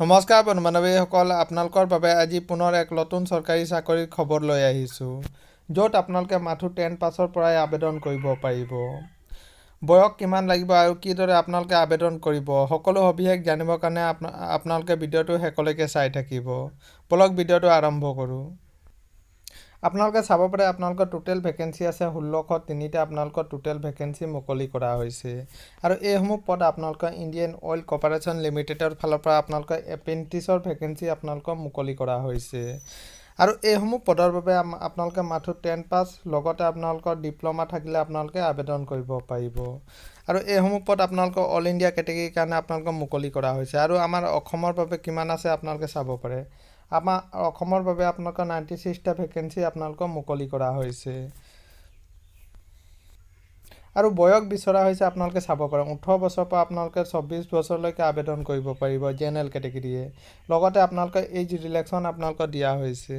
নমস্কাৰ বন্ধু বান্ধৱীসকল, আপোনালোকৰ বাবে আজি পুনৰ এক নতুন চৰকাৰী চাকৰিৰ খবৰ লৈ আহিছোঁ, য'ত আপোনালোকে মাথো 10 পাছৰ পৰাই আবেদন কৰিব পাৰিব। বয়স কিমান লাগিব আৰু কিদৰে আপোনালোকে আবেদন কৰিব, সকলো সবিশেষ জানিবৰ কাৰণে আপোনালোকে ভিডিঅ'টো শেষলৈকে চাই থাকিব। বলক ভিডিঅ'টো আৰম্ভ কৰোঁ। আপোনালোকে চাব পাৰে আপোনালোকৰ টোটেল ভেকেঞ্চি আছে 1603টা আপোনালোকৰ টোটেল ভেকেঞ্চি মুকলি কৰা হৈছে। আৰু এইসমূহ পদ আপোনালোকৰ ইণ্ডিয়ান অইল কৰ্পৰেশ্যন লিমিটেডৰ ফালৰ পৰা আপোনালোকৰ এপ্ৰেণ্টিছৰ ভেকেঞ্চি আপোনালোকৰ মুকলি কৰা হৈছে। আৰু এইসমূহ পদৰ বাবে আপোনালোকে মাথো 10 পাছ লগতে আপোনালোকৰ ডিপ্ল'মা থাকিলে আপোনালোকে আবেদন কৰিব পাৰিব। আৰু এইসমূহ পদ আপোনালোকৰ অল ইণ্ডিয়া কেটেগৰীৰ কাৰণে আপোনালোকৰ মুকলি কৰা হৈছে। আৰু আমাৰ অসমৰ বাবে কিমান আছে আপোনালোকে চাব পাৰে। আমাৰ অসমৰ বাবে আপোনালোকৰ 96টা ভেকেঞ্চি আপোনালোকৰ মুকলি কৰা হৈছে। আৰু বয়স বিচৰা হৈছে আপোনালোকে চাব পাৰে 18 বছৰৰ পৰা আপোনালোকে 24 বছৰলৈকে আবেদন কৰিব পাৰিব জেনেৰেল কেটেগৰীয়ে। লগতে আপোনালোকৰ এজ ৰিলেক্সন আপোনালোকৰ দিয়া হৈছে।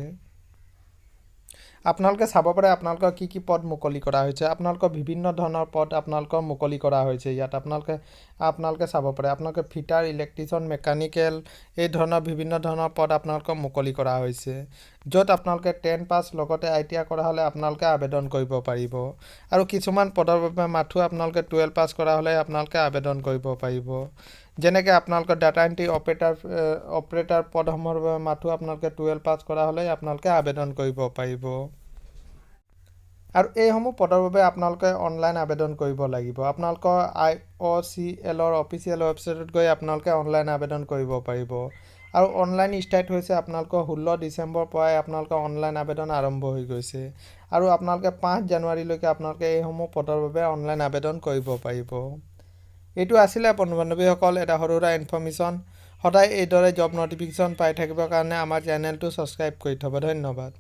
আপোনালোকে চাব পাৰে আপোনালোকৰ কি পদ মুকলি কৰা হৈছে। আপোনালোকৰ বিভিন্ন ধৰণৰ পদ আপোনালোকৰ মুকলি কৰা হৈছে। ইয়াত আপোনালোকে চাব পাৰে আপোনালোকে ফিটাৰ, ইলেক্ট্ৰিচিয়ান, মেকানিকেল এই ধৰণৰ বিভিন্ন ধৰণৰ পদ আপোনালোকৰ মুকলি কৰা হৈছে, য'ত আপোনালোকে 10 পাছ লগতে ITI কৰা হ'লে আপোনালোকে আবেদন কৰিব পাৰিব। আৰু কিছুমান পদৰ বাবে মাথো আপোনালোকে 12 পাছ কৰা হ'লে আপোনালোকে আবেদন কৰিব পাৰিব। যেনেকৈ আপোনালোকৰ ডাটা এণ্ট্ৰি অপাৰেটাৰ পদসমূহৰ বাবে মাথো আপোনালোকে 12 পাছ কৰা হ'লে আপোনালোকে আবেদন কৰিব পাৰিব। আৰু এইসমূহ পদৰ বাবে আপোনালোকে অনলাইন আবেদন কৰিব লাগিব। আপোনালোকৰ IOCLৰ অফিচিয়েল ৱেবছাইটত গৈ আপোনালোকে অনলাইন আবেদন কৰিব পাৰিব। আৰু অনলাইন ষ্টাৰ্ট হৈছে আপোনালোকৰ 16 ডিচেম্বৰৰ পৰাই আপোনালোকৰ অনলাইন আবেদন আৰম্ভ হৈ গৈছে। আৰু আপোনালোকে 5 জানুৱাৰীলৈকে আপোনালোকে এইসমূহ পদৰ বাবে অনলাইন আবেদন কৰিব পাৰিব। এইটো আছিলে বন্ধু বান্ধৱীসকল এটা সৰু সুৰা ইনফৰ্মেশ্যন। সদায় এইদৰে জব নটিফিকেশ্যন পাই থাকিবৰ কাৰণে আমাৰ চেনেলটো ছাবস্ক্ৰাইব কৰি থ'ব। ধন্যবাদ।